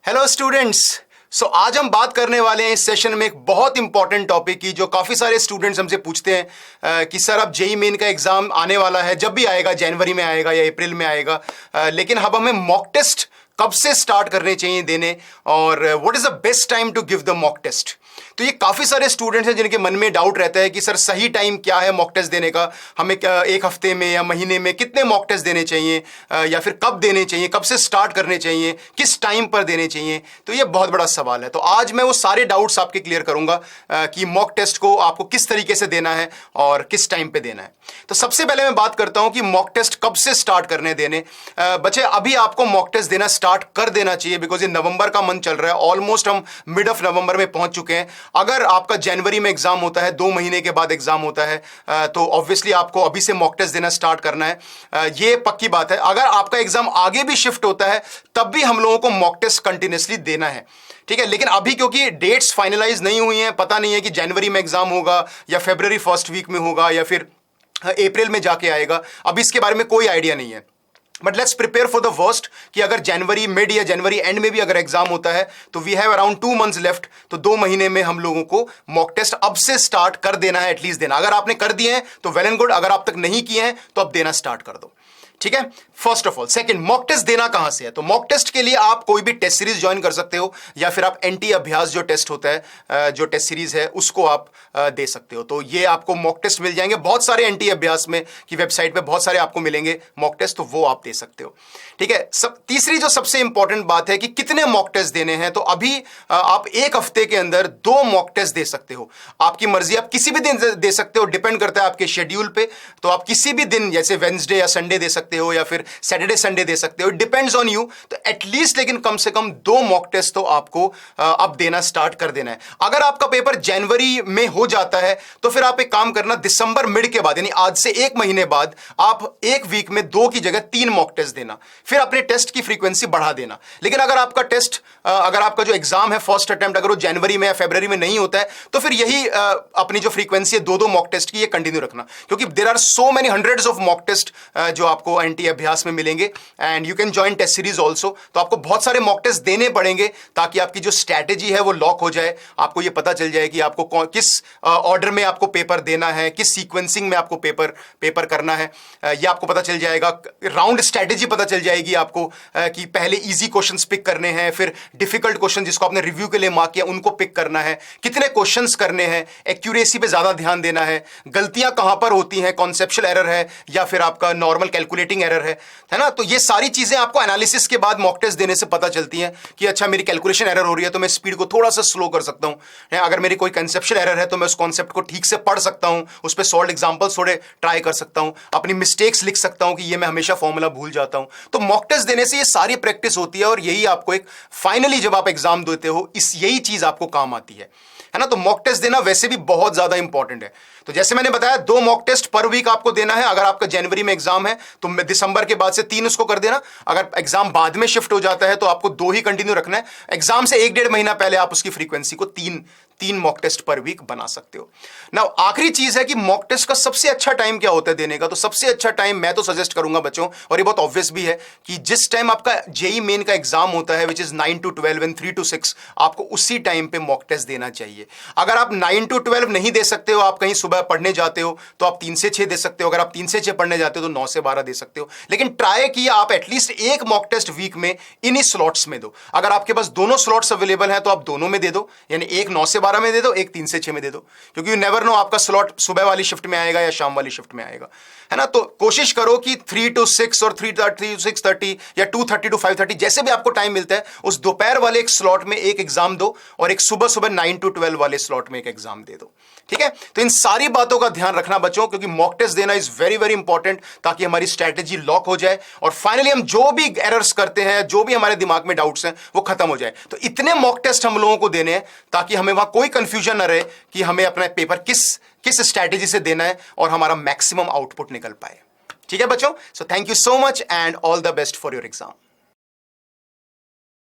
Hello students. सो आज हम बात करने वाले हैं इस सेशन में एक बहुत इंपॉर्टेंट टॉपिक की, जो काफ़ी सारे स्टूडेंट्स हमसे पूछते हैं कि सर अब जेई मेन का एग्जाम आने वाला है, जब भी आएगा, जनवरी में आएगा या अप्रैल में आएगा, लेकिन अब हमें मॉक टेस्ट कब से स्टार्ट करने चाहिए देने, और what is the best time to give the mock test. तो ये काफ़ी सारे स्टूडेंट्स हैं जिनके मन में डाउट रहता है कि सर सही टाइम क्या है मॉक टेस्ट देने का, हमें एक हफ्ते में या महीने में कितने मॉक टेस्ट देने चाहिए, या फिर कब देने चाहिए, कब से स्टार्ट करने चाहिए, किस टाइम पर देने चाहिए। तो ये बहुत बड़ा सवाल है। तो आज मैं वो सारे डाउट्स आपके क्लियर करूंगा कि मॉक टेस्ट को आपको किस तरीके से देना है और किस टाइम पे देना है। तो सबसे पहले मैं बात करता हूं कि मॉक टेस्ट कब से स्टार्ट करने देने। बच्चे अभी आपको मॉक टेस्ट देना स्टार्ट कर देना चाहिए, बिकॉज ये नवंबर का मंथ चल रहा है, ऑलमोस्ट हम मिड ऑफ नवंबर में पहुंच चुके हैं। अगर आपका जनवरी में एग्जाम होता है, 2 महीने के बाद एग्जाम होता है, तो ऑब्वियसली आपको अभी से मॉक टेस्ट देना स्टार्ट करना है, ये पक्की बात है। अगर आपका एग्जाम आगे भी शिफ्ट होता है तब भी हम लोगों को मॉक टेस्ट कंटिन्यूसली देना है, ठीक है। लेकिन अभी क्योंकि डेट्स फाइनलाइज नहीं हुई हैं, पता नहीं है कि जनवरी में एग्जाम होगा या फरवरी फर्स्ट वीक में होगा या फिर अप्रैल में जाके आएगा, अभी इसके बारे में कोई आइडिया नहीं है। But let's prepare for the worst कि अगर जनवरी मिड या जनवरी एंड में भी अगर एग्जाम होता है तो we have around 2 months left. तो 2 महीने में हम लोगों को मॉक टेस्ट अब से स्टार्ट कर देना है, एटलीस्ट देना। अगर आपने कर दिए हैं तो वेल एंड गुड, अगर आप तक नहीं किए हैं तो अब देना स्टार्ट कर दो, ठीक है। First of all, second, mock test देना कहां से है। तो मॉक टेस्ट के लिए आप कोई भी टेस्ट सीरीज ज्वाइन कर सकते हो, या फिर आप एनटी अभ्यास जो टेस्ट होता है, जो टेस्ट सीरीज है, उसको आप दे सकते हो। तो ये आपको मॉक टेस्ट मिल जाएंगे बहुत सारे एनटी अभ्यास में की वेबसाइट पे, बहुत सारे आपको मिलेंगे मॉक टेस्ट, तो वो आप दे सकते हो, ठीक है। तीसरी जो सबसे इंपॉर्टेंट बात है कि कितने मॉक टेस्ट देने हैं। तो अभी आप एक हफ्ते के अंदर 2 मॉक टेस्ट दे सकते हो, आपकी मर्जी, आप किसी भी दिन दे सकते हो, डिपेंड करता है आपके शेड्यूल पे। तो आप किसी भी दिन, जैसे वेडनेसडे या संडे दे सकते हो, या फिर सैटरडे संडे दे सकते हो, डिपेंड्स ऑन यू। तो एटलीस्ट लेकिन कम से कम 2 मॉक टेस्ट तो आपको अब देना स्टार्ट कर देना है। अगर आपका पेपर जनवरी में हो जाता है तो फिर आप एक काम करना, दिसंबर मिड के बाद, यानी आज से 1 महीने बाद, आप एक वीक में 2 की जगह 3 मॉक टेस्ट देना, फिर अपने टेस्ट की फ्रीक्वेंसी बढ़ा देना। लेकिन अगर आपका टेस्ट, अगर आपका जो एग्जाम है फर्स्ट अटेम्प्ट, अगर वो जनवरी में या फरवरी में नहीं होता है, तो फिर यही अपनी जो फ्रीक्वेंसी है 2-2 मॉक टेस्ट की, ये कंटिन्यू रखना, क्योंकि there are so many hundreds of mock test जो आपको एनटी अभ्यास में मिलेंगे, and you can join test series also. तो आपको बहुत सारे मॉक टेस्ट देने पड़ेंगे ताकि आपकी जो स्ट्रैटेजी है वो लॉक हो जाए, आपको ये पता चल जाए कि आपको किस ऑर्डर में आपको पेपर देना है, किस सीक्वेंसिंग में आपको पेपर करना है, ये आपको पता चल जाएगा। राउंड स्ट्रैटेजी पता चल जाएगी आपको कि पहले इजी क्वेश्चंस पिक करने हैं, फिर डिफिकल्ट क्वेश्चन जिसको आपने रिव्यू के लिए मार्क किया उनको पिक करना है, कितने क्वेश्चंस करने हैं, एक्यूरेसी पे ज्यादा ध्यान देना है, गलतियां कहां पर होती हैं, कॉन्सेप्चुअल एरर है या फिर आपका नॉर्मल कैलकुलेटिंग एरर है ना। तो ये सारी चीजें आपको एनालिसिस के बाद मॉक टेस्ट देने से पता चलती हैं कि अच्छा मेरी कैलकुलेशन एरर हो रही है तो मैं स्पीड को थोड़ा सा स्लो कर सकता हूं, अगर मेरी कोई कंसेप्चुअल एरर है तो मैं उस कॉन्सेप्ट को ठीक से पढ़ सकता हूं, उस पर सॉल्व एग्जांपल्स थोड़े ट्राई कर सकता हूं, अपनी मिस्टेक्स लिख सकता हूं कि ये मैं हमेशा फॉर्मूला भूल जाता हूं। तो मॉक टेस्ट देने से ये सारी प्रैक्टिस होती है, और यही आपको एक फाइनली जब आप एग्जाम देते हो यही चीज आपको काम आती है ना। तो मॉक टेस्ट देना वैसे भी बहुत ज्यादा इंपॉर्टेंट है। तो जैसे मैंने बताया 2 मॉक टेस्ट पर वीक आपको देना है। अगर आपका जनवरी में एग्जाम है तो दिसंबर के बाद से 3 उसको कर देना। अगर एग्जाम बाद में शिफ्ट हो जाता है तो आपको 2 ही कंटिन्यू रखना है। एग्जाम से 1-1.5 महीना पहले आप उसकी फ्रीक्वेंसी को 3 मॉक टेस्ट पर वीक बना सकते हो ना। आखिरी चीज है कि मॉक टेस्ट का सबसे अच्छा टाइम क्या होता है देने का। तो सबसे अच्छा टाइम मैं तो सजेस्ट करूंगा बच्चों, और ये बहुत ऑब्वियस भी है, कि जिस टाइम आपका जेई मेन का एग्जाम होता है, which is 9 to 12 and 3 to 6, आपको उसी टाइम पे मॉक टेस्ट देना चाहिए। अगर आप 9 to 12 नहीं दे सकते हो, आप कहीं सुबह पढ़ने जाते हो, तो आप 3 से 6 दे सकते हो। अगर आप 3 से 6 पढ़ने जाते हो तो 9 से 12 दे सकते हो। लेकिन ट्राई किया आप एटलीस्ट एक मॉक टेस्ट वीक में इन्हीं स्लॉट्स में दो। अगर आपके पास दोनों स्लॉट्स अवेलेबल हैं तो आप दोनों में दे दो, यानी एक 9 से 12 में दे दो, एक 3 से 6 में दे दो, क्योंकि यू नेवर नो आपका स्लॉट सुबह वाली शिफ्ट में आएगा या शाम वाली शिफ्ट में आएगा, है ना। तो कोशिश करो कि 3 to 6 और 3 to 6:30 या 2:30 to 5:30 जैसे भी आपको टाइम मिलता है, उस दोपहर वाले एक स्लॉट में एक एग्जाम दो, और एक सुबह सुबह 9 to 12 वाले स्लॉट में एक एग्जाम दे दो, ठीक है। तो इन सारी बातों का ध्यान रखना बच्चों, क्योंकि मॉक टेस्ट देना इज वेरी वेरी इंपॉर्टेंट, ताकि हमारी स्ट्रैटेजी लॉक हो जाए और फाइनली हम जो भी एरर्स करते हैं, जो भी हमारे दिमाग में डाउट्स हैं, वो खत्म हो जाए। तो इतने मॉक टेस्ट हम लोगों को देने हैं ताकि हमें वहां कोई कंफ्यूजन ना रहे कि हमें अपना पेपर किस स्ट्रैटेजी से देना है और हमारा मैक्सिमम आउटपुट निकल पाए, ठीक है बच्चों। So thank you so much and all the best for your exam.